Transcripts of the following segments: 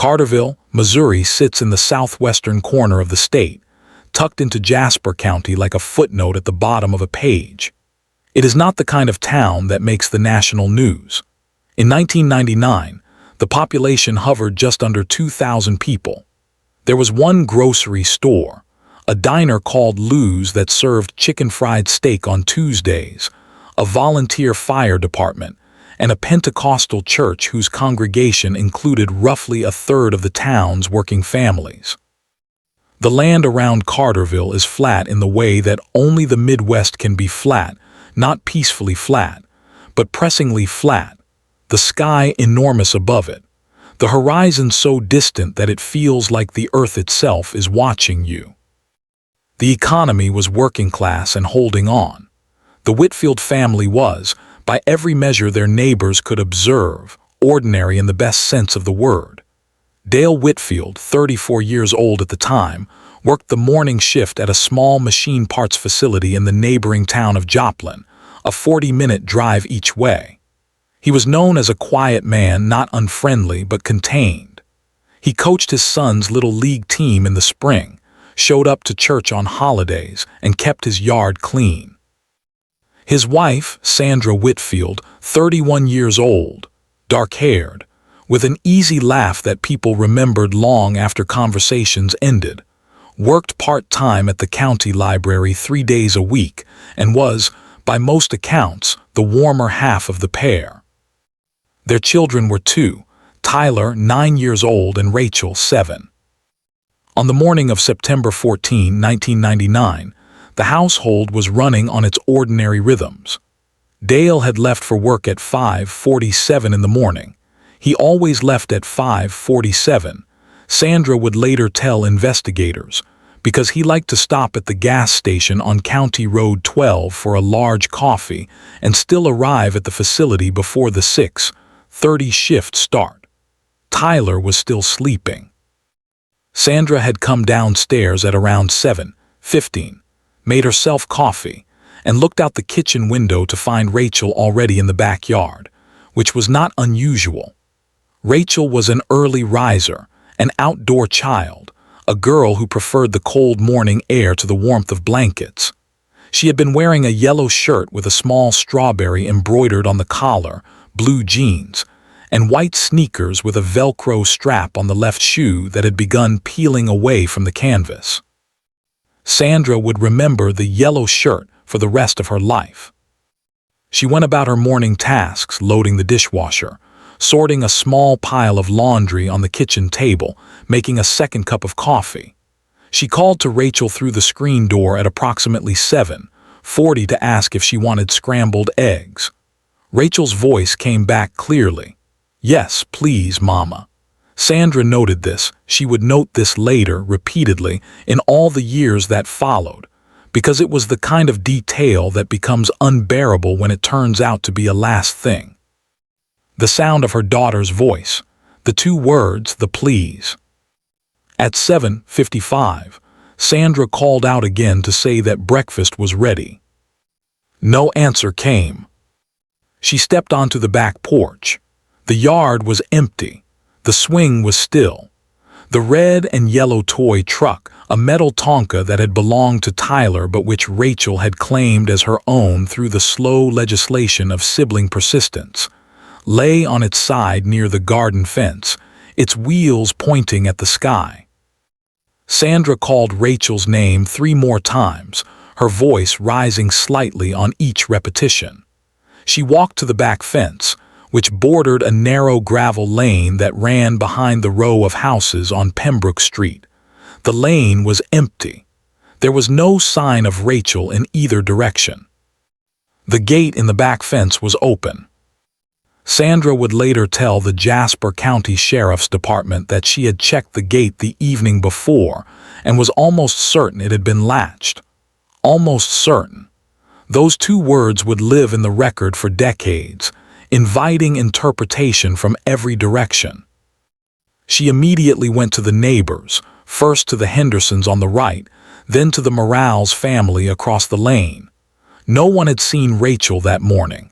Carterville, Missouri sits in the southwestern corner of the state, tucked into Jasper County like a footnote at the bottom of a page. It is not the kind of town that makes the national news. In 1999, the population hovered just under 2,000 people. There was one grocery store, a diner called Lou's that served chicken fried steak on Tuesdays, a volunteer fire department, and a Pentecostal church whose congregation included roughly a third of the town's working families. The land around Carterville is flat in the way that only the Midwest can be flat, not peacefully flat, but pressingly flat, the sky enormous above it, the horizon so distant that it feels like the earth itself is watching you. The economy was working class and holding on. The Whitfield family was, by every measure their neighbors could observe, ordinary in the best sense of the word. Dale Whitfield, 34 years old at the time, worked the morning shift at a small machine parts facility in the neighboring town of Joplin, a 40-minute drive each way. He was known as a quiet man, not unfriendly but contained. He coached his son's little league team in the spring, showed up to church on holidays, and kept his yard clean. His wife, Sandra Whitfield, 31 years old, dark-haired, with an easy laugh that people remembered long after conversations ended, worked part-time at the county library 3 days a week and was, by most accounts, the warmer half of the pair. Their children were two, Tyler, 9 years old, and Rachel, 7. On the morning of September 14, 1999, the household was running on its ordinary rhythms. Dale had left for work at 5:47 in the morning. He always left at 5:47, Sandra would later tell investigators, because he liked to stop at the gas station on County Road 12 for a large coffee and still arrive at the facility before the 6:30 shift start. Tyler was still sleeping. Sandra had come downstairs at around 7:15, made herself coffee, and looked out the kitchen window to find Rachel already in the backyard, which was not unusual. Rachel was an early riser, an outdoor child, a girl who preferred the cold morning air to the warmth of blankets. She had been wearing a yellow shirt with a small strawberry embroidered on the collar, blue jeans, and white sneakers with a Velcro strap on the left shoe that had begun peeling away from the canvas. Sandra would remember the yellow shirt for the rest of her life. She went about her morning tasks, loading the dishwasher, sorting a small pile of laundry on the kitchen table, making a second cup of coffee. She called to Rachel through the screen door at approximately 7:40 to ask if she wanted scrambled eggs. Rachel's voice came back clearly. "Yes, please, Mama." Sandra noted this. She would note this later, repeatedly, in all the years that followed, because it was the kind of detail that becomes unbearable when it turns out to be a last thing. The sound of her daughter's voice, the two words, the please. At 7:55, Sandra called out again to say that breakfast was ready. No answer came. She stepped onto the back porch. The yard was empty. The swing was still. The red and yellow toy truck, a metal Tonka that had belonged to Tyler but which Rachel had claimed as her own through the slow legislation of sibling persistence, lay on its side near the garden fence, its wheels pointing at the sky. Sandra called Rachel's name 3 more times, her voice rising slightly on each repetition. She walked to the back fence, which bordered a narrow gravel lane that ran behind the row of houses on Pembroke Street. The lane was empty. There was no sign of Rachel in either direction. The gate in the back fence was open. Sandra would later tell the Jasper County Sheriff's Department that she had checked the gate the evening before and was almost certain it had been latched. Almost certain. Those 2 words would live in the record for decades, inviting interpretation from every direction. She immediately went to the neighbors, first to the Hendersons on the right, then to the Morales family across the lane. No one had seen Rachel that morning.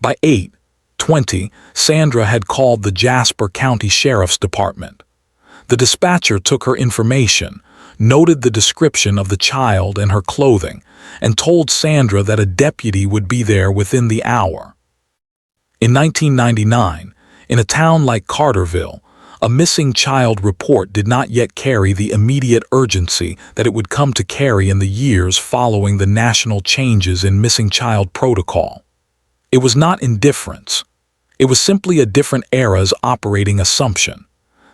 By 8:20, Sandra had called the Jasper County Sheriff's Department. The dispatcher took her information, noted the description of the child and her clothing, and told Sandra that a deputy would be there within the hour. In 1999, in a town like Carterville, a missing child report did not yet carry the immediate urgency that it would come to carry in the years following the national changes in missing child protocol. It was not indifference. It was simply a different era's operating assumption.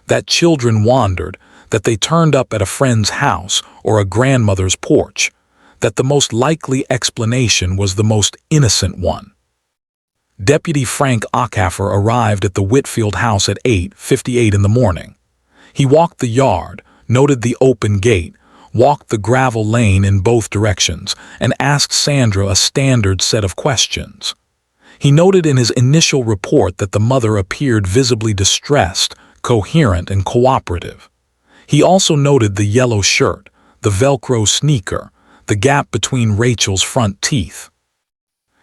That children wandered, that they turned up at a friend's house or a grandmother's porch, that the most likely explanation was the most innocent one. Deputy Frank Ockhaffer arrived at the Whitfield house at 8:58 in the morning. He walked the yard, noted the open gate, walked the gravel lane in both directions, and asked Sandra a standard set of questions. He noted in his initial report that the mother appeared visibly distressed, coherent, and cooperative. He also noted the yellow shirt, the Velcro sneaker, the gap between Rachel's front teeth.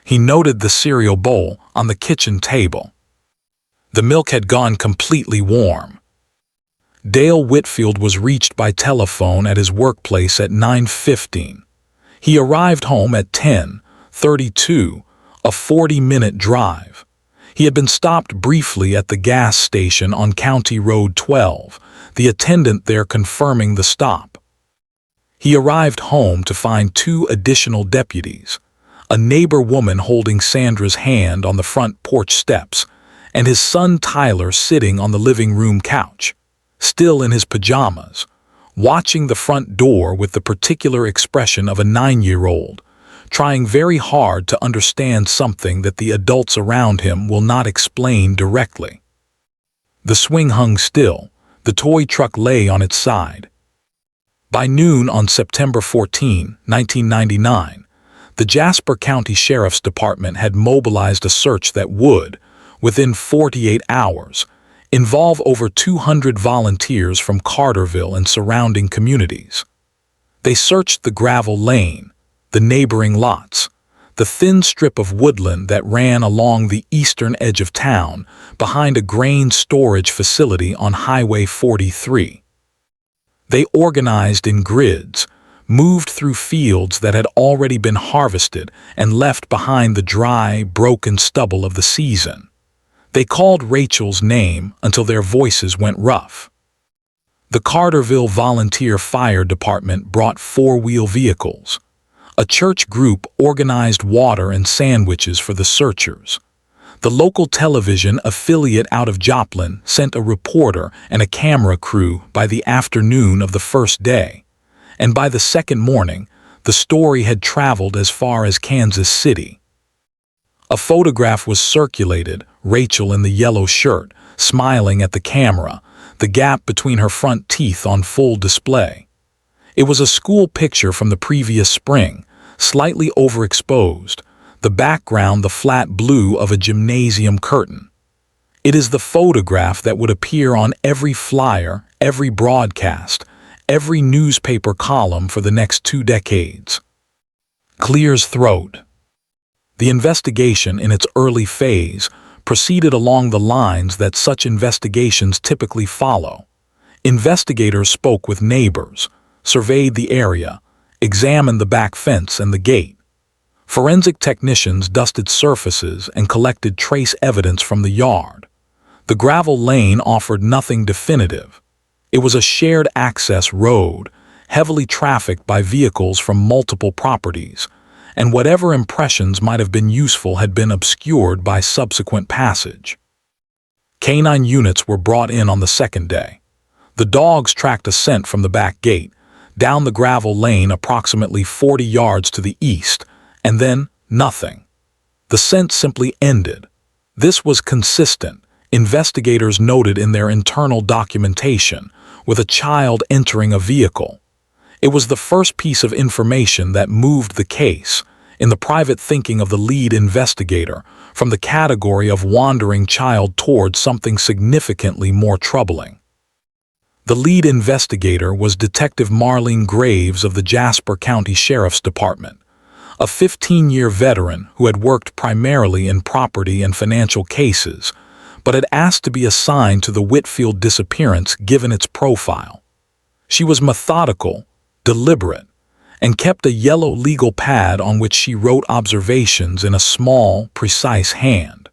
He noted the cereal bowl on the kitchen table. The milk had gone completely warm. Dale Whitfield was reached by telephone at his workplace at 9:15. He arrived home at 10:32, a 40-minute drive. He had been stopped briefly at the gas station on County Road 12, the attendant there confirming the stop. He arrived home to find 2 additional deputies, a neighbor woman holding Sandra's hand on the front porch steps, and his son Tyler sitting on the living room couch, still in his pajamas, watching the front door with the particular expression of a 9-year-old, trying very hard to understand something that the adults around him will not explain directly. The swing hung still, the toy truck lay on its side. By noon on September 14, 1999, the Jasper County Sheriff's Department had mobilized a search that would, within 48 hours, involve over 200 volunteers from Carterville and surrounding communities. They searched the gravel lane, the neighboring lots, the thin strip of woodland that ran along the eastern edge of town behind a grain storage facility on Highway 43. They organized in grids, moved through fields that had already been harvested and left behind the dry, broken stubble of the season. They called Rachel's name until their voices went rough. The Carterville Volunteer Fire Department brought 4-wheel vehicles. A church group organized water and sandwiches for the searchers. The local television affiliate out of Joplin sent a reporter and a camera crew by the afternoon of the first day, and by the second morning, the story had traveled as far as Kansas City. A photograph was circulated, Rachel in the yellow shirt, smiling at the camera, the gap between her front teeth on full display. It was a school picture from the previous spring, slightly overexposed, the background the flat blue of a gymnasium curtain. It is the photograph that would appear on every flyer, every broadcast, every newspaper column for the next 2 decades. Clears throat. The investigation in its early phase proceeded along the lines that such investigations typically follow. Investigators spoke with neighbors, surveyed the area, examined the back fence and the gate. Forensic technicians dusted surfaces and collected trace evidence from the yard. The gravel lane offered nothing definitive. It was a shared access road, heavily trafficked by vehicles from multiple properties, and whatever impressions might have been useful had been obscured by subsequent passage. Canine units were brought in on the second day. The dogs tracked a scent from the back gate, down the gravel lane approximately 40 yards to the east, and then nothing. The scent simply ended. This was consistent, investigators noted in their internal documentation, with a child entering a vehicle. It was the first piece of information that moved the case, in the private thinking of the lead investigator, from the category of wandering child towards something significantly more troubling. The lead investigator was Detective Marlene Graves of the Jasper County Sheriff's Department, a 15-year veteran who had worked primarily in property and financial cases, but had asked to be assigned to the Whitfield disappearance given its profile. She was methodical, deliberate, and kept a yellow legal pad on which she wrote observations in a small, precise hand.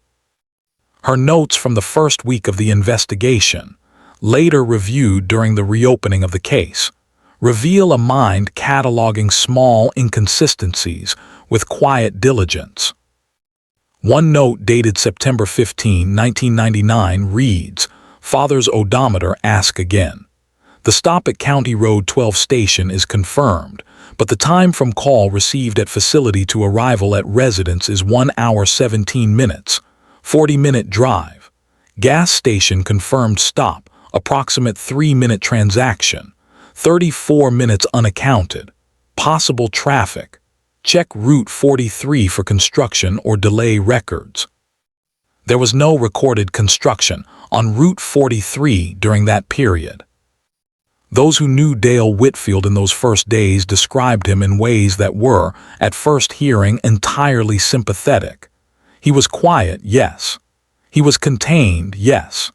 Her notes from the first week of the investigation, later reviewed during the reopening of the case, reveal a mind cataloging small inconsistencies with quiet diligence. One note dated September 15, 1999 reads, "Father's odometer ask again. The stop at County Road 12 station is confirmed, but the time from call received at facility to arrival at residence is 1 hour 17 minutes, 40-minute drive. Gas station confirmed stop, approximate 3-minute transaction, 34 minutes unaccounted. Possible traffic. Check Route 43 for construction or delay records." There was no recorded construction on Route 43 during that period. Those who knew Dale Whitfield in those first days described him in ways that were, at first hearing, entirely sympathetic. He was quiet, yes. He was contained, yes.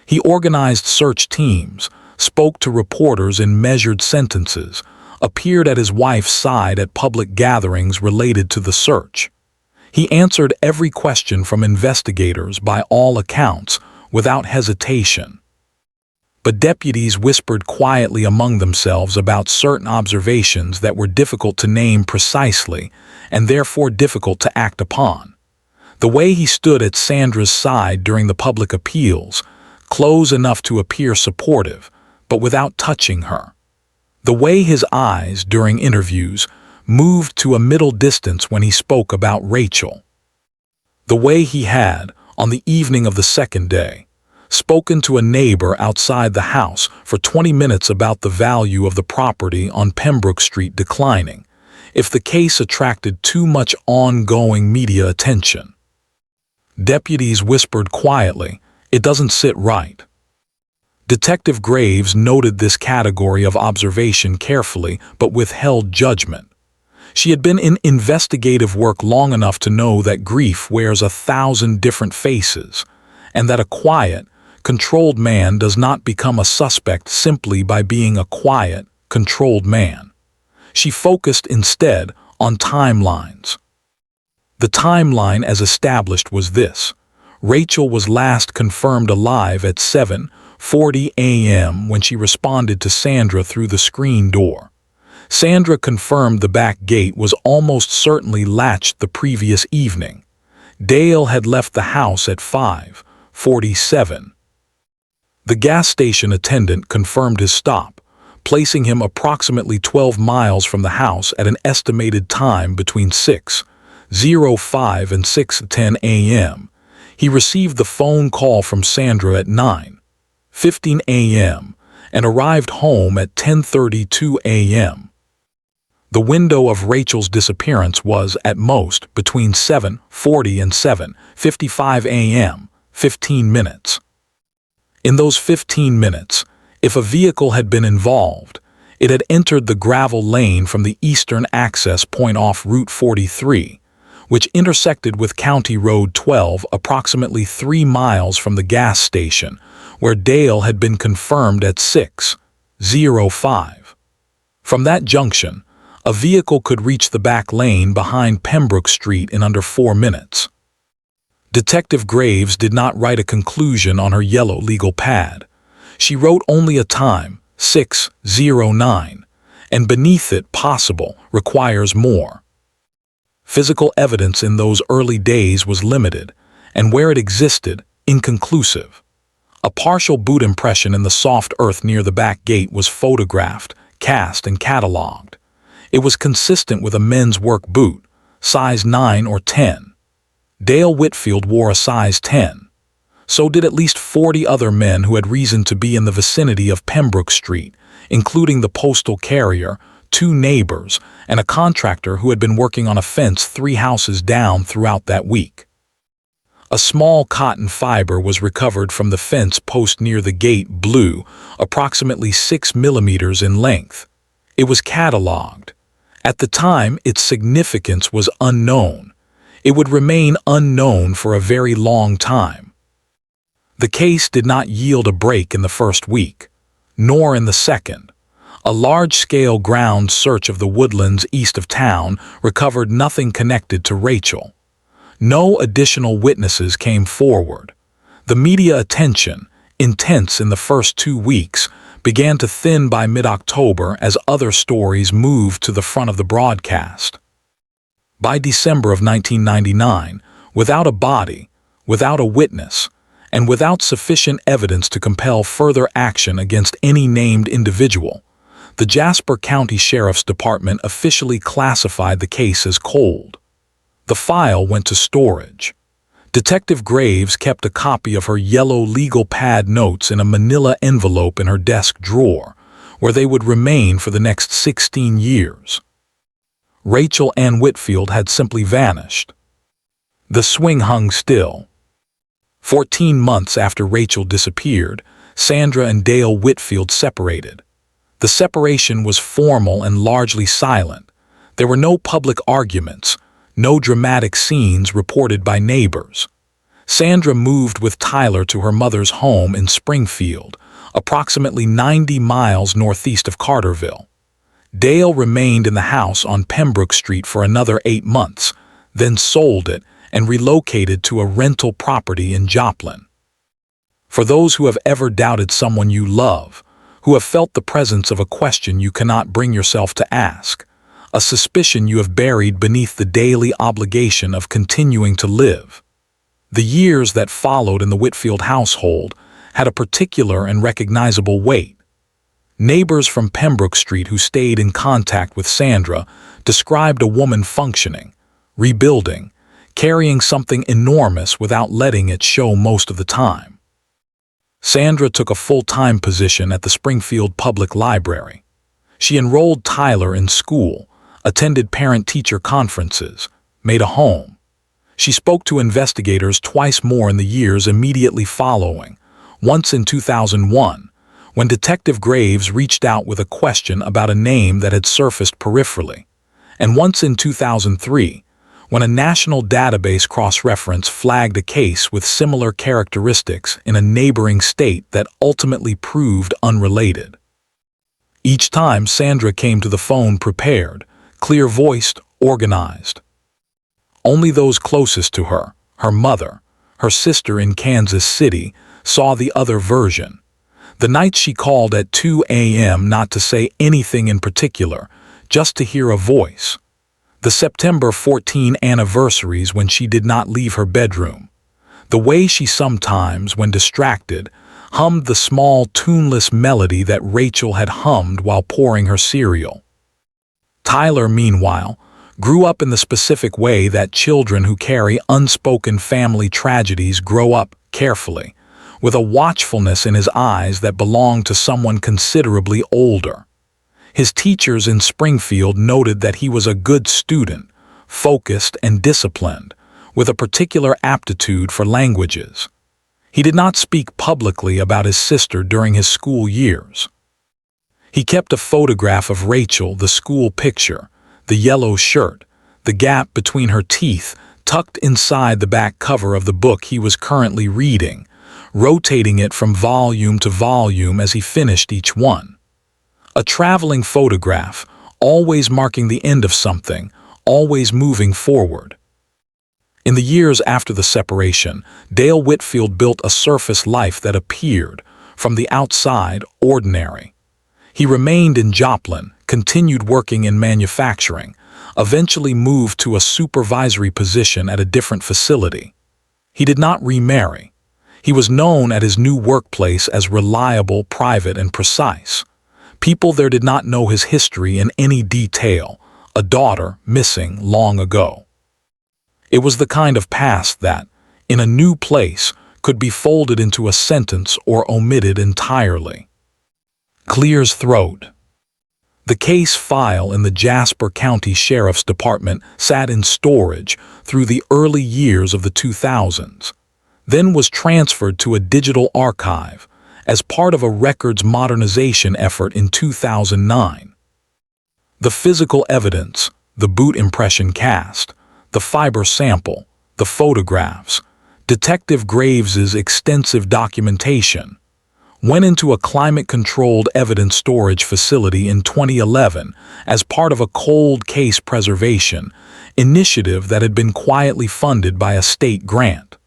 He organized search teams, spoke to reporters in measured sentences, appeared at his wife's side at public gatherings related to the search. He answered every question from investigators, by all accounts, without hesitation. But deputies whispered quietly among themselves about certain observations that were difficult to name precisely and therefore difficult to act upon. The way he stood at Sandra's side during the public appeals, close enough to appear supportive, but without touching her. The way his eyes, during interviews, moved to a middle distance when he spoke about Rachel. The way he had, on the evening of the second day, spoken to a neighbor outside the house for 20 minutes about the value of the property on Pembroke Street declining, if the case attracted too much ongoing media attention. Deputies whispered quietly, "It doesn't sit right." Detective Graves noted this category of observation carefully but withheld judgment. She had been in investigative work long enough to know that grief wears 1,000 different faces, and that a quiet, controlled man does not become a suspect simply by being a quiet, controlled man. She focused instead on timelines. The timeline as established was this: Rachel was last confirmed alive at 7:40 a.m. when she responded to Sandra through the screen door. Sandra confirmed the back gate was almost certainly latched the previous evening. Dale had left the house at 5:47. The gas station attendant confirmed his stop, placing him approximately 12 miles from the house at an estimated time between 6:05 and 6:10 a.m. He received the phone call from Sandra at 9:15 a.m. and arrived home at 10:32 a.m. The window of Rachel's disappearance was, at most, between 7:40 and 7:55 a.m., 15 minutes. In those 15 minutes, if a vehicle had been involved, it had entered the gravel lane from the eastern access point off Route 43, which intersected with County Road 12 approximately 3 miles from the gas station, where Dale had been confirmed at 6:05. From that junction, a vehicle could reach the back lane behind Pembroke Street in under 4 minutes. Detective Graves did not write a conclusion on her yellow legal pad. She wrote only a time, 6:09, and beneath it, possible, requires more. Physical evidence in those early days was limited, and where it existed, inconclusive. A partial boot impression in the soft earth near the back gate was photographed, cast, and catalogued. It was consistent with a men's work boot, size 9 or 10. Dale Whitfield wore a size 10. So did at least 40 other men who had reason to be in the vicinity of Pembroke Street, including the postal carrier, 2 neighbors, and a contractor who had been working on a fence 3 houses down throughout that week. A small cotton fiber was recovered from the fence post near the gate, blue, approximately 6 millimeters in length. It was catalogued. At the time, its significance was unknown. It would remain unknown for a very long time. The case did not yield a break in the first week, nor in the second. A large-scale ground search of the woodlands east of town recovered nothing connected to Rachel. No additional witnesses came forward. The media attention, intense in the first 2 weeks, began to thin by mid-October as other stories moved to the front of the broadcast. By December of 1999, without a body, without a witness, and without sufficient evidence to compel further action against any named individual, the Jasper County Sheriff's Department officially classified the case as cold. The file went to storage. Detective Graves kept a copy of her yellow legal pad notes in a manila envelope in her desk drawer, where they would remain for the next 16 years. Rachel Anne Whitfield had simply vanished. The swing hung still. 14 months after Rachel disappeared, Sandra and Dale Whitfield separated. The separation was formal and largely silent. There were no public arguments, no dramatic scenes reported by neighbors. Sandra moved with Tyler to her mother's home in Springfield, approximately 90 miles northeast of Carterville. Dale remained in the house on Pembroke Street for another 8 months, then sold it and relocated to a rental property in Joplin. For those who have ever doubted someone you love, who have felt the presence of a question you cannot bring yourself to ask, a suspicion you have buried beneath the daily obligation of continuing to live. The years that followed in the Whitfield household had a particular and recognizable weight. Neighbors from Pembroke Street who stayed in contact with Sandra described a woman functioning, rebuilding, carrying something enormous without letting it show most of the time. Sandra took a full-time position at the Springfield Public Library. She enrolled Tyler in school, attended parent-teacher conferences, made a home. She spoke to investigators twice more in the years immediately following, once in 2001, when Detective Graves reached out with a question about a name that had surfaced peripherally, and once in 2003, when a national database cross-reference flagged a case with similar characteristics in a neighboring state that ultimately proved unrelated. Each time Sandra came to the phone prepared, clear-voiced, organized. Only those closest to her, her mother, her sister in Kansas City, saw the other version. The nights she called at 2 a.m. not to say anything in particular, just to hear a voice. The September 14 anniversaries when she did not leave her bedroom. The way she sometimes, when distracted, hummed the small tuneless melody that Rachel had hummed while pouring her cereal. Tyler, meanwhile, grew up in the specific way that children who carry unspoken family tragedies grow up carefully, with a watchfulness in his eyes that belonged to someone considerably older. His teachers in Springfield noted that he was a good student, focused and disciplined, with a particular aptitude for languages. He did not speak publicly about his sister during his school years. He kept a photograph of Rachel, the school picture, the yellow shirt, the gap between her teeth tucked inside the back cover of the book he was currently reading, rotating it from volume to volume as he finished each one. A traveling photograph, always marking the end of something, always moving forward. In the years after the separation, Dale Whitfield built a surface life that appeared, from the outside, ordinary. He remained in Joplin, continued working in manufacturing, eventually moved to a supervisory position at a different facility. He did not remarry. He was known at his new workplace as reliable, private, and precise. People there did not know his history in any detail, a daughter missing long ago. It was the kind of past that, in a new place, could be folded into a sentence or omitted entirely. Clears throat. The case file in the Jasper County Sheriff's Department sat in storage through the early years of the 2000s, then was transferred to a digital archive as part of a records modernization effort in 2009. The physical evidence, the boot impression cast, the fiber sample, the photographs, Detective Graves's extensive documentation went into a climate-controlled evidence storage facility in 2011 as part of a cold case preservation initiative that had been quietly funded by a state grant.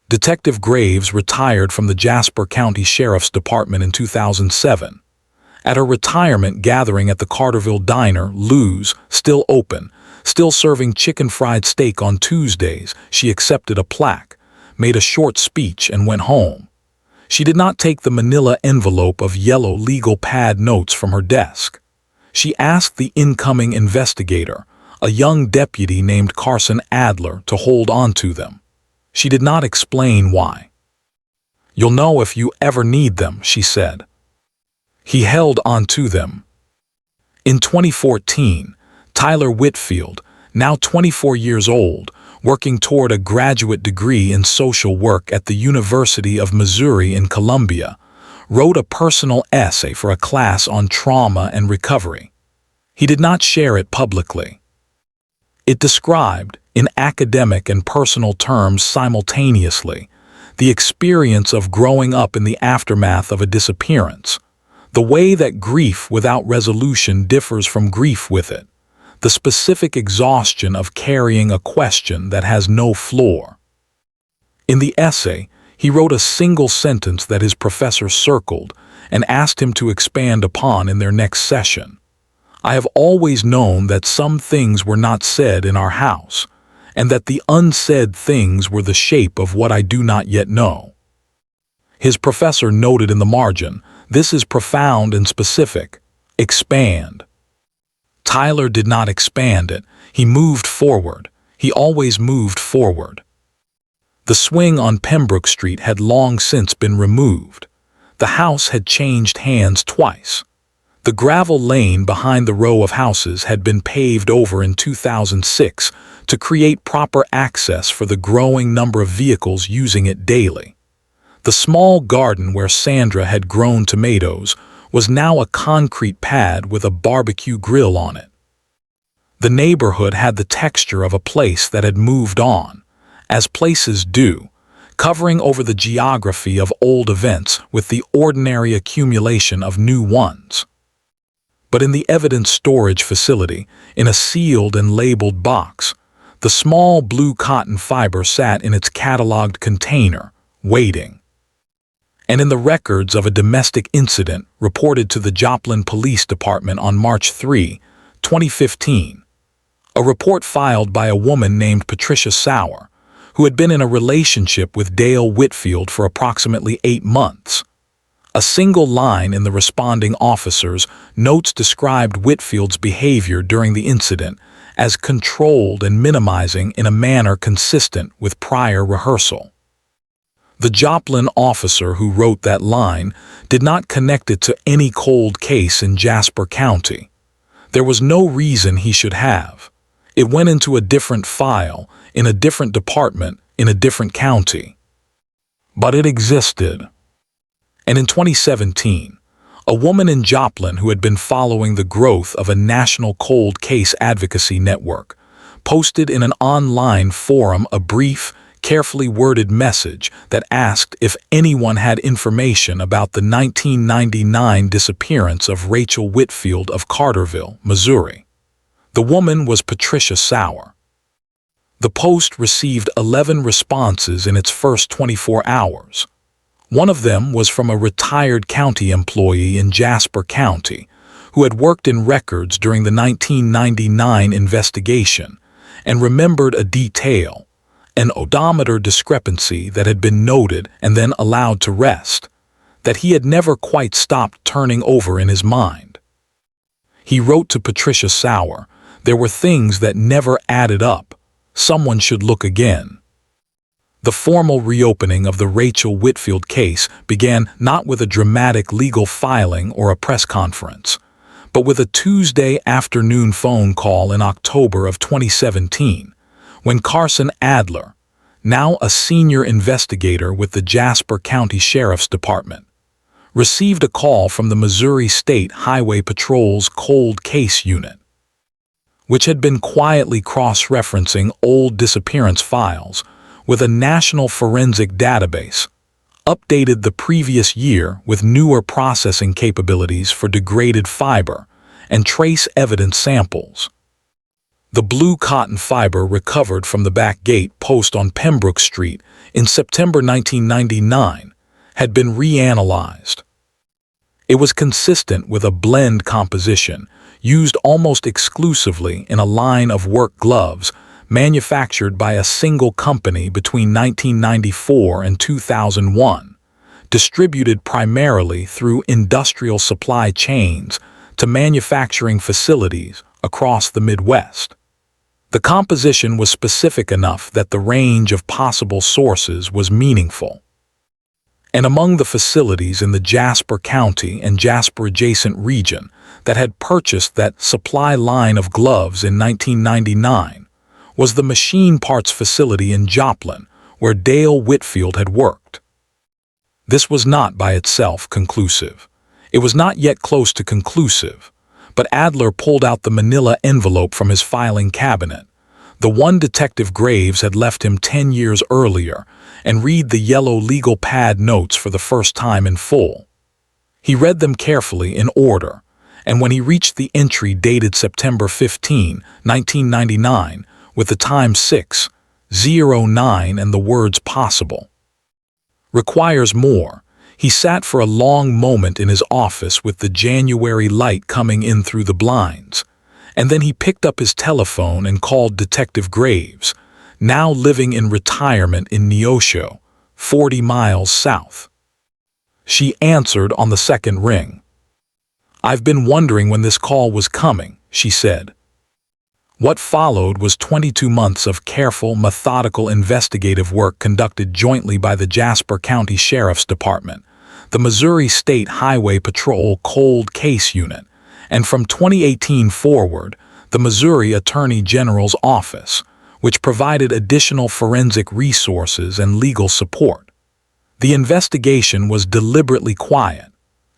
Detective Graves retired from the Jasper County Sheriff's Department in 2007. At her retirement gathering at the Carterville diner, Lou's, still open, still serving chicken fried steak on Tuesdays, she accepted a plaque, made a short speech, and went home. She did not take the manila envelope of yellow legal pad notes from her desk. She asked the incoming investigator, a young deputy named Carson Adler, to hold on to them. She did not explain why. "You'll know if you ever need them," she said. He held on to them. In 2014, Tyler Whitfield, now 24 years old, working toward a graduate degree in social work at the University of Missouri in Columbia, wrote a personal essay for a class on trauma and recovery. He did not share it publicly. It described, in academic and personal terms simultaneously, the experience of growing up in the aftermath of a disappearance, the way that grief without resolution differs from grief with it, the specific exhaustion of carrying a question that has no floor. In the essay, he wrote a single sentence that his professor circled and asked him to expand upon in their next session. "I have always known that some things were not said in our house, and that the unsaid things were the shape of what I do not yet know." His professor noted in the margin, "This is profound and specific. Expand." Tyler did not expand it. He moved forward. He always moved forward. The swing on Pembroke Street had long since been removed. The house had changed hands twice. The gravel lane behind the row of houses had been paved over in 2006 to create proper access for the growing number of vehicles using it daily. The small garden where Sandra had grown tomatoes was now a concrete pad with a barbecue grill on it. The neighborhood had the texture of a place that had moved on, as places do, covering over the geography of old events with the ordinary accumulation of new ones. But in the evidence storage facility, in a sealed and labeled box, the small blue cotton fiber sat in its cataloged container, waiting. And in the records of a domestic incident reported to the Joplin Police Department on March 3, 2015, a report filed by a woman named Patricia Sauer, who had been in a relationship with Dale Whitfield for approximately 8 months. A single line in the responding officer's notes described Whitfield's behavior during the incident as controlled and minimizing in a manner consistent with prior rehearsal. The Joplin officer who wrote that line did not connect it to any cold case in Jasper County. There was no reason he should have. It went into a different file, in a different department, in a different county. But it existed. And in 2017, a woman in Joplin who had been following the growth of a national cold case advocacy network posted in an online forum a brief, carefully worded message that asked if anyone had information about the 1999 disappearance of Rachel Whitfield of Carterville, Missouri. The woman was Patricia Sauer. The post received 11 responses in its first 24 hours. One of them was from a retired county employee in Jasper County who had worked in records during the 1999 investigation and remembered a detail, an odometer discrepancy that had been noted and then allowed to rest, that he had never quite stopped turning over in his mind. He wrote to Patricia Sauer, "There were things that never added up. Someone should look again." The formal reopening of the Rachel Whitfield case began not with a dramatic legal filing or a press conference, but with a Tuesday afternoon phone call in October of 2017, when Carson Adler, now a senior investigator with the Jasper County Sheriff's Department, received a call from the Missouri State Highway Patrol's Cold Case Unit, which had been quietly cross-referencing old disappearance files with a national forensic database, updated the previous year with newer processing capabilities for degraded fiber and trace evidence samples. The blue cotton fiber recovered from the back gate post on Pembroke Street in September 1999 had been reanalyzed. It was consistent with a blend composition used almost exclusively in a line of work gloves manufactured by a single company between 1994 and 2001, distributed primarily through industrial supply chains to manufacturing facilities across the Midwest. The composition was specific enough that the range of possible sources was meaningful. And among the facilities in the Jasper County and Jasper-adjacent region that had purchased that supply line of gloves in 1999 was the machine parts facility in Joplin, where Dale Whitfield had worked. This was not by itself conclusive. It was not yet close to conclusive, but Adler pulled out the manila envelope from his filing cabinet, the one Detective Graves had left him 10 years earlier, and read the yellow legal pad notes for the first time in full. He read them carefully in order, and when he reached the entry dated September 15, 1999, with the time 6:09 and the words possible, requires more, he sat for a long moment in his office with the January light coming in through the blinds, and then he picked up his telephone and called Detective Graves, now living in retirement in Neosho, 40 miles south. She answered on the second ring. "I've been wondering when this call was coming," she said. What followed was 22 months of careful, methodical investigative work conducted jointly by the Jasper County Sheriff's Department, the Missouri State Highway Patrol Cold Case Unit, and from 2018 forward, the Missouri Attorney General's Office, which provided additional forensic resources and legal support. The investigation was deliberately quiet.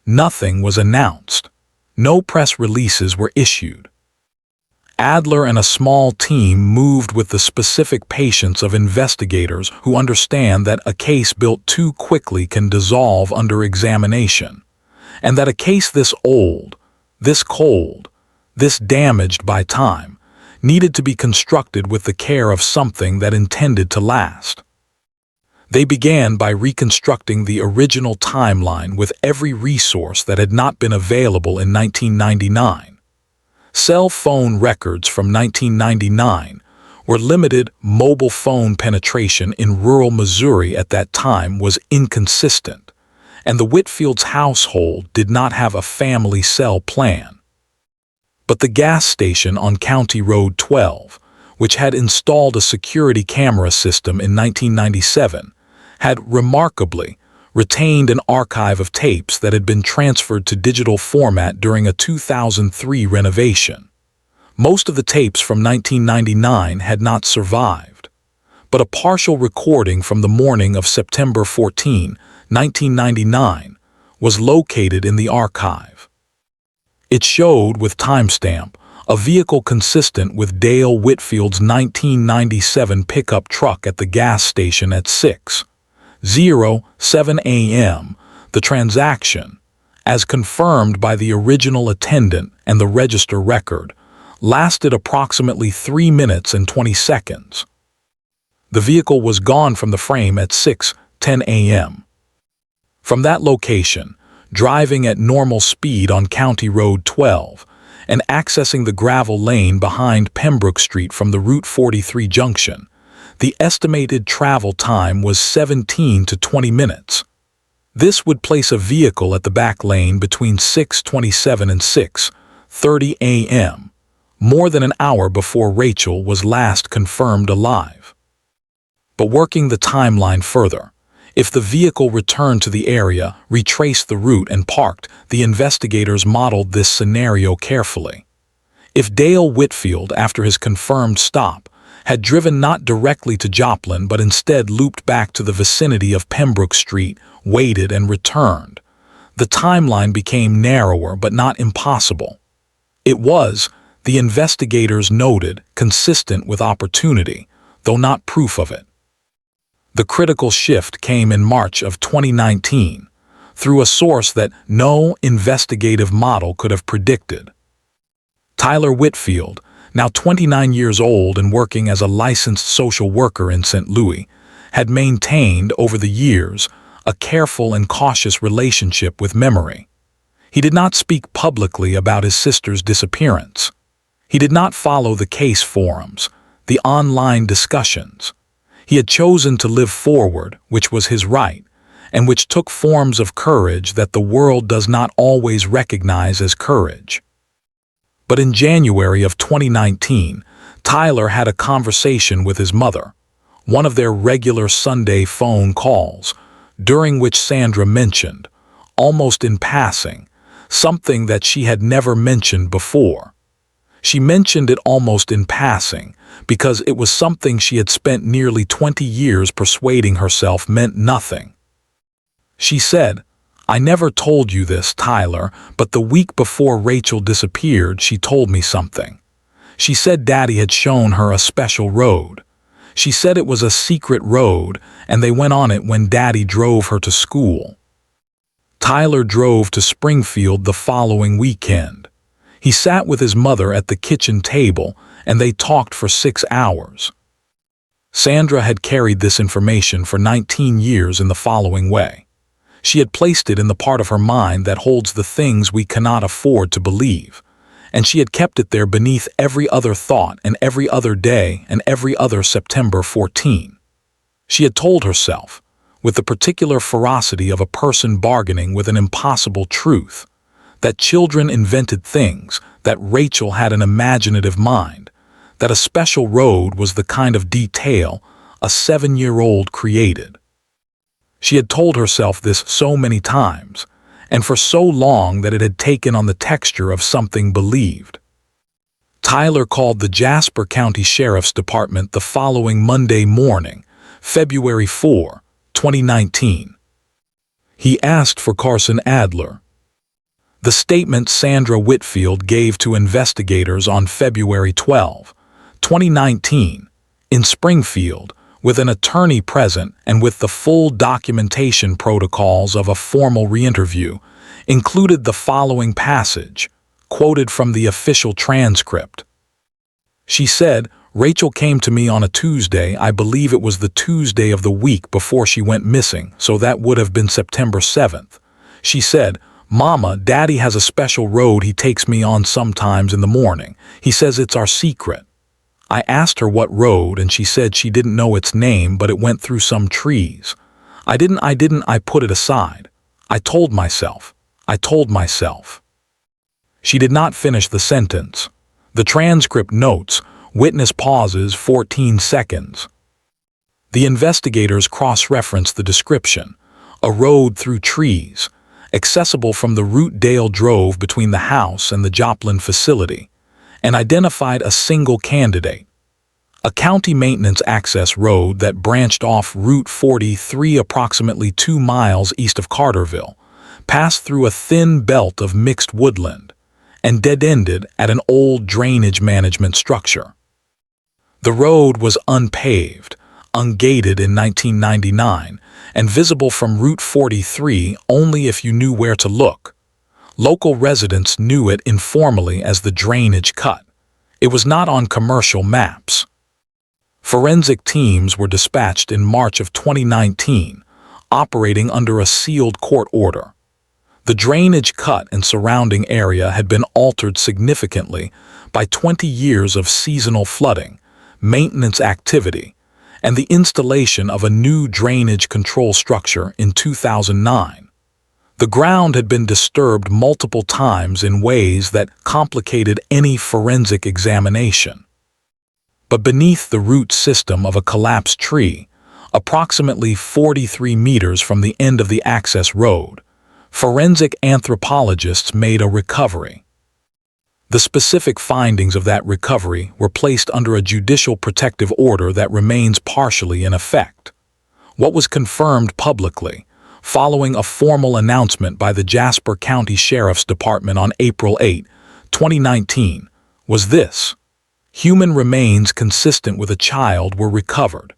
Nothing was announced. No press releases were issued. Adler and a small team moved with the specific patience of investigators who understand that a case built too quickly can dissolve under examination, and that a case this old, this cold, this damaged by time, needed to be constructed with the care of something that intended to last. They began by reconstructing the original timeline with every resource that had not been available in 1999. Cell phone records from 1999 were limited. Mobile phone penetration in rural Missouri at that time was inconsistent, and the Whitfield's household did not have a family cell plan. But the gas station on County Road 12, which had installed a security camera system in 1997, had remarkably retained an archive of tapes that had been transferred to digital format during a 2003 renovation. Most of the tapes from 1999 had not survived, but a partial recording from the morning of September 14, 1999, was located in the archive. It showed, with timestamp, a vehicle consistent with Dale Whitfield's 1997 pickup truck at the gas station at 6:07 a.m. The transaction, as confirmed by the original attendant and the register record, lasted approximately 3 minutes and 20 seconds. The vehicle was gone from the frame at 6:10 a.m. From that location, driving at normal speed on County Road 12 and accessing the gravel lane behind Pembroke Street from the Route 43 junction, the estimated travel time was 17 to 20 minutes. This would place a vehicle at the back lane between 6:27 and 6:30 a.m., more than an hour before Rachel was last confirmed alive. But working the timeline further, if the vehicle returned to the area, retraced the route, and parked, the investigators modeled this scenario carefully. If Dale Whitfield, after his confirmed stop, had driven not directly to Joplin but instead looped back to the vicinity of Pembroke Street, waited, and returned, the timeline became narrower but not impossible. It was, the investigators noted, consistent with opportunity, though not proof of it. The critical shift came in March of 2019, through a source that no investigative model could have predicted. Tyler Whitfield, now 29 years old and working as a licensed social worker in St. Louis, had maintained over the years a careful and cautious relationship with memory. He did not speak publicly about his sister's disappearance. He did not follow the case forums, the online discussions. He had chosen to live forward, which was his right, and which took forms of courage that the world does not always recognize as courage. But in January of 2019, Tyler had a conversation with his mother, one of their regular Sunday phone calls, during which Sandra mentioned, almost in passing, something that she had never mentioned before. She mentioned it almost in passing because it was something she had spent nearly 20 years persuading herself meant nothing. She said, "I never told you this, Tyler, but the week before Rachel disappeared, she told me something. She said Daddy had shown her a special road. She said it was a secret road, and they went on it when Daddy drove her to school." Tyler drove to Springfield the following weekend. He sat with his mother at the kitchen table, and they talked for 6 hours. Sandra had carried this information for 19 years in the following way. She had placed it in the part of her mind that holds the things we cannot afford to believe, and she had kept it there beneath every other thought and every other day and every other September 14. She had told herself, with the particular ferocity of a person bargaining with an impossible truth, that children invented things, that Rachel had an imaginative mind, that a special road was the kind of detail a 7-year-old created. She had told herself this so many times, and for so long that it had taken on the texture of something believed. Tyler called the Jasper County Sheriff's Department the following Monday morning, February 4, 2019. He asked for Carson Adler. The statement Sandra Whitfield gave to investigators on February 12, 2019, in Springfield, with an attorney present and with the full documentation protocols of a formal re-interview, included the following passage, quoted from the official transcript. She said, "Rachel came to me on a Tuesday. I believe it was the Tuesday of the week before she went missing, so that would have been September 7th. She said, 'Mama, Daddy has a special road he takes me on sometimes in the morning. He says it's our secret.' I asked her what road, and she said she didn't know its name, but it went through some trees. I put it aside. I told myself. She did not finish the sentence. The transcript notes, witness pauses 14 seconds. The investigators cross-referenced the description, a road through trees, accessible from the route Dale drove between the house and the Joplin facility, and identified a single candidate, a county maintenance access road that branched off Route 43 approximately 2 miles east of Carterville, passed through a thin belt of mixed woodland, and dead-ended at an old drainage management structure. The road was unpaved, ungated in 1999, and visible from Route 43 only if you knew where to look. Local residents knew it informally as the drainage cut. It was not on commercial maps. Forensic teams were dispatched in March of 2019, operating under a sealed court order. The drainage cut and surrounding area had been altered significantly by 20 years of seasonal flooding, maintenance activity, and the installation of a new drainage control structure in 2009. The ground had been disturbed multiple times in ways that complicated any forensic examination. But beneath the root system of a collapsed tree, approximately 43 meters from the end of the access road, forensic anthropologists made a recovery. The specific findings of that recovery were placed under a judicial protective order that remains partially in effect. What was confirmed publicly, following a formal announcement by the Jasper County Sheriff's Department on April 8, 2019, was this: human remains consistent with a child were recovered.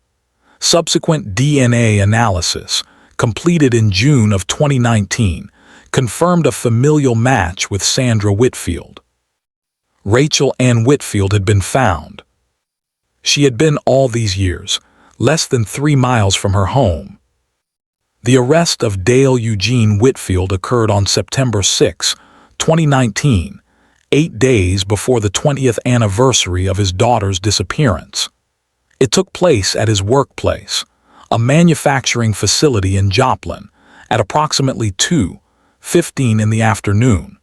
Subsequent DNA analysis, completed in June of 2019, confirmed a familial match with Sandra Whitfield. Rachel Anne Whitfield had been found. She had been all these years, less than 3 miles from her home. The arrest of Dale Eugene Whitfield occurred on September 6, 2019, 8 days before the 20th anniversary of his daughter's disappearance. It took place at his workplace, a manufacturing facility in Joplin, at approximately 2:15 in the afternoon.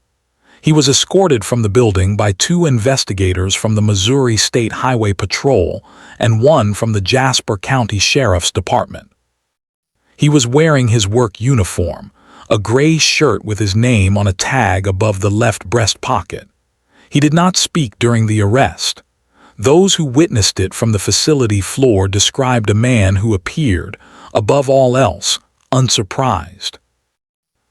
He was escorted from the building by 2 investigators from the Missouri State Highway Patrol and 1 from the Jasper County Sheriff's Department. He was wearing his work uniform, a gray shirt with his name on a tag above the left breast pocket. He did not speak during the arrest. Those who witnessed it from the facility floor described a man who appeared, above all else, unsurprised.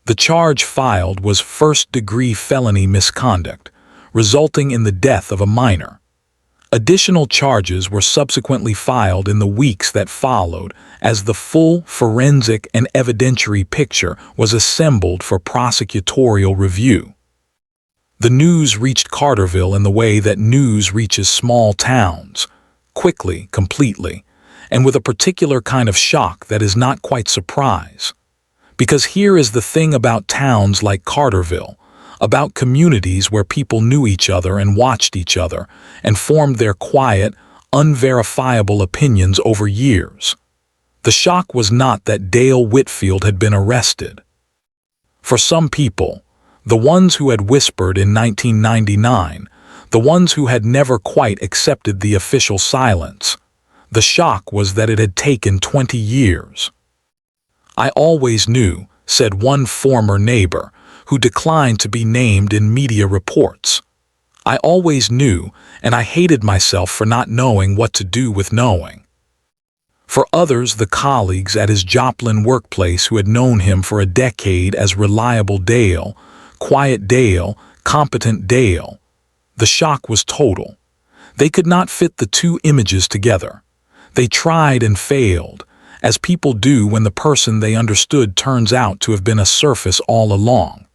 The charge filed was first-degree felony misconduct, resulting in the death of a minor. Additional charges were subsequently filed in the weeks that followed as the full forensic and evidentiary picture was assembled for prosecutorial review. The news reached Carterville in the way that news reaches small towns, quickly, completely, and with a particular kind of shock that is not quite surprise. Because here is the thing about towns like Carterville, about communities where people knew each other and watched each other and formed their quiet, unverifiable opinions over years. The shock was not that Dale Whitfield had been arrested. For some people, the ones who had whispered in 1999, the ones who had never quite accepted the official silence, the shock was that it had taken 20 years. "I always knew," said one former neighbor, who declined to be named in media reports. "I always knew, and I hated myself for not knowing what to do with knowing." For others, the colleagues at his Joplin workplace who had known him for a decade as reliable Dale, quiet Dale, competent Dale, the shock was total. They could not fit the 2 images together. They tried and failed, as people do when the person they understood turns out to have been a surface all along.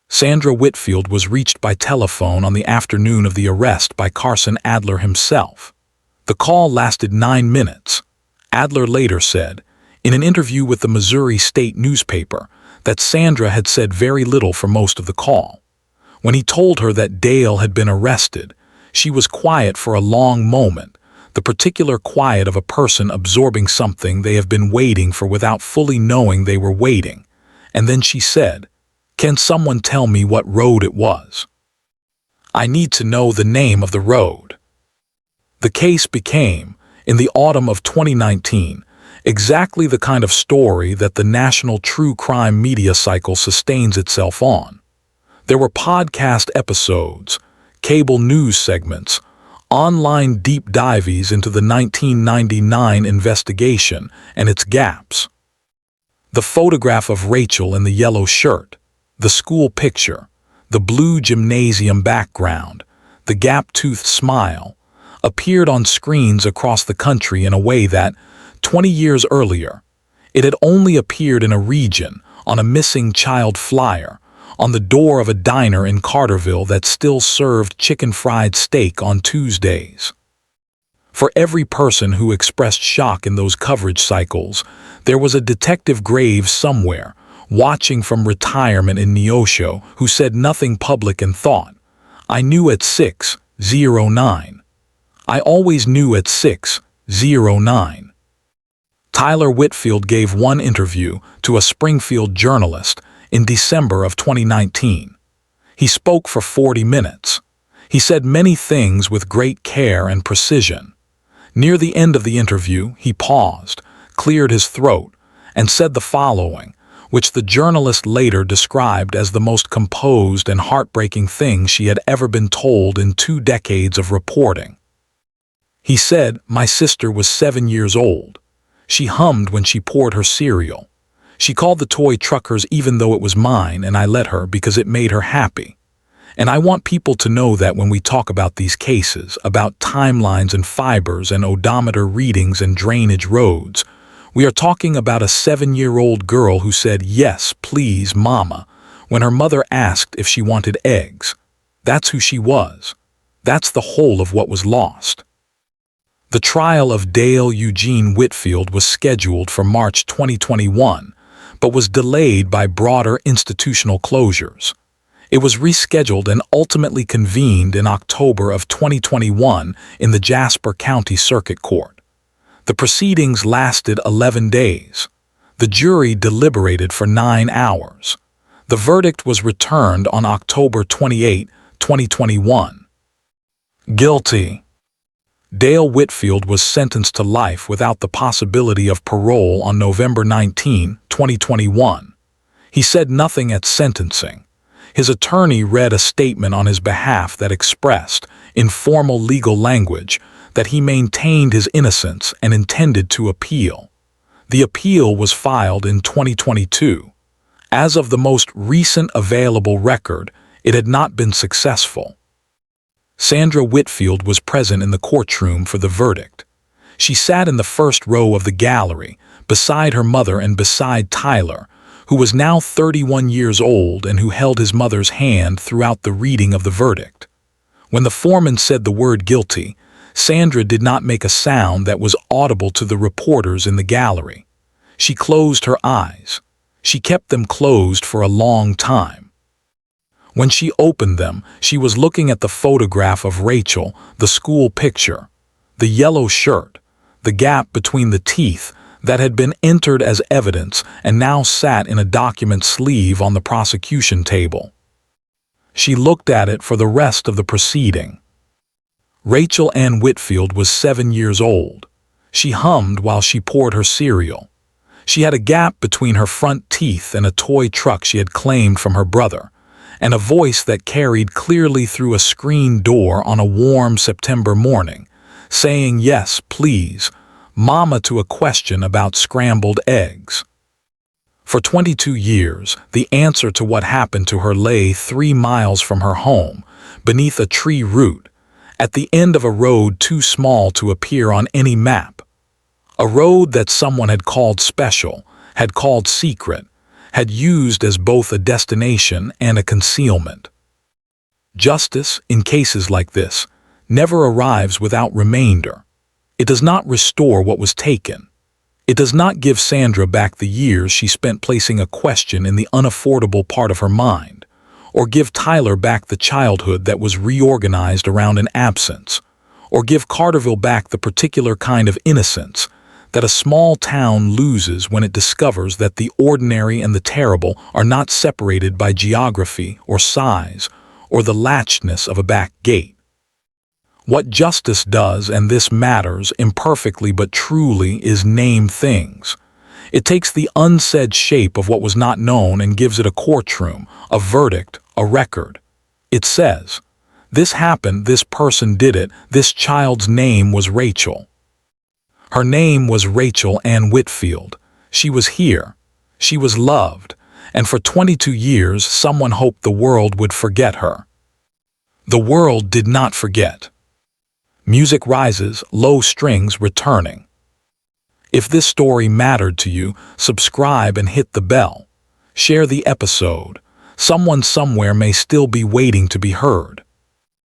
Sandra Whitfield was reached by telephone on the afternoon of the arrest by Carson Adler himself. The call lasted 9 minutes. Adler later said, in an interview with the Missouri State newspaper, that Sandra had said very little for most of the call. When he told her that Dale had been arrested, she was quiet for a long moment, the particular quiet of a person absorbing something they have been waiting for without fully knowing they were waiting. And then she said, "Can someone tell me what road it was? I need to know the name of the road." The case became, in the autumn of 2019, exactly the kind of story that the national true crime media cycle sustains itself on. There were podcast episodes, cable news segments, online deep dives into the 1999 investigation and its gaps. The photograph of Rachel in the yellow shirt, the school picture, the blue gymnasium background, the gap-toothed smile, appeared on screens across the country in a way that, 20 years earlier, it had only appeared in a region, on a missing child flyer, on the door of a diner in Carterville that still served chicken fried steak on Tuesdays. For every person who expressed shock in those coverage cycles, there was a Detective Graves somewhere, watching from retirement in Neosho, who said nothing public and thought, "I knew at 6:09. I always knew at 6:09. Tyler Whitfield gave one interview to a Springfield journalist in December of 2019. He spoke for 40 minutes. He said many things with great care and precision. Near the end of the interview, he paused, cleared his throat, and said the following, which the journalist later described as the most composed and heartbreaking thing she had ever been told in 2 decades of reporting. He said, "My sister was 7 years old. She hummed when she poured her cereal. She called the toy truckers even though it was mine, and I let her because it made her happy. And I want people to know that when we talk about these cases, about timelines and fibers and odometer readings and drainage roads, we are talking about a 7-year-old girl who said, "Yes, please, Mama," when her mother asked if she wanted eggs. That's who she was. That's the whole of what was lost. The trial of Dale Eugene Whitfield was scheduled for March 2021, but was delayed by broader institutional closures. It was rescheduled and ultimately convened in October of 2021 in the Jasper County Circuit Court. The proceedings lasted 11 days. The jury deliberated for 9 hours. The verdict was returned on October 28, 2021. Guilty. Dale Whitfield was sentenced to life without the possibility of parole on November 19, 2021. He said nothing at sentencing. His attorney read a statement on his behalf that expressed, in formal legal language, that he maintained his innocence and intended to appeal. The appeal was filed in 2022. As of the most recent available record, it had not been successful. Sandra Whitfield was present in the courtroom for the verdict. She sat in the first row of the gallery, beside her mother and beside Tyler, who was now 31 years old and who held his mother's hand throughout the reading of the verdict. When the foreman said the word guilty, Sandra did not make a sound that was audible to the reporters in the gallery. She closed her eyes. She kept them closed for a long time. When she opened them, she was looking at the photograph of Rachel, the school picture, the yellow shirt, the gap between the teeth that had been entered as evidence and now sat in a document sleeve on the prosecution table. She looked at it for the rest of the proceeding. Rachel Anne Whitfield was 7 years old. She hummed while she poured her cereal. She had a gap between her front teeth and a toy truck she had claimed from her brother, and a voice that carried clearly through a screen door on a warm September morning, saying yes, please, Mama, to a question about scrambled eggs. For 22 years, the answer to what happened to her lay 3 miles from her home, beneath a tree root, at the end of a road too small to appear on any map. A road that someone had called special, had called secret, had used as both a destination and a concealment. Justice, in cases like this, never arrives without remainder. It does not restore what was taken. It does not give Sandra back the years she spent placing a question in the unaffordable part of her mind, or give Tyler back the childhood that was reorganized around an absence, or give Carterville back the particular kind of innocence that a small town loses when it discovers that the ordinary and the terrible are not separated by geography or size or the latchness of a back gate. What justice does, and this matters imperfectly but truly, is name things. It takes the unsaid shape of what was not known and gives it a courtroom, a verdict, a record. It says, this happened, this person did it, this child's name was Rachel. Her name was Rachel Anne Whitfield. She was here. She was loved. And for 22 years, someone hoped the world would forget her. The world did not forget. Music rises, low strings returning. If this story mattered to you, subscribe and hit the bell. Share the episode. Someone somewhere may still be waiting to be heard.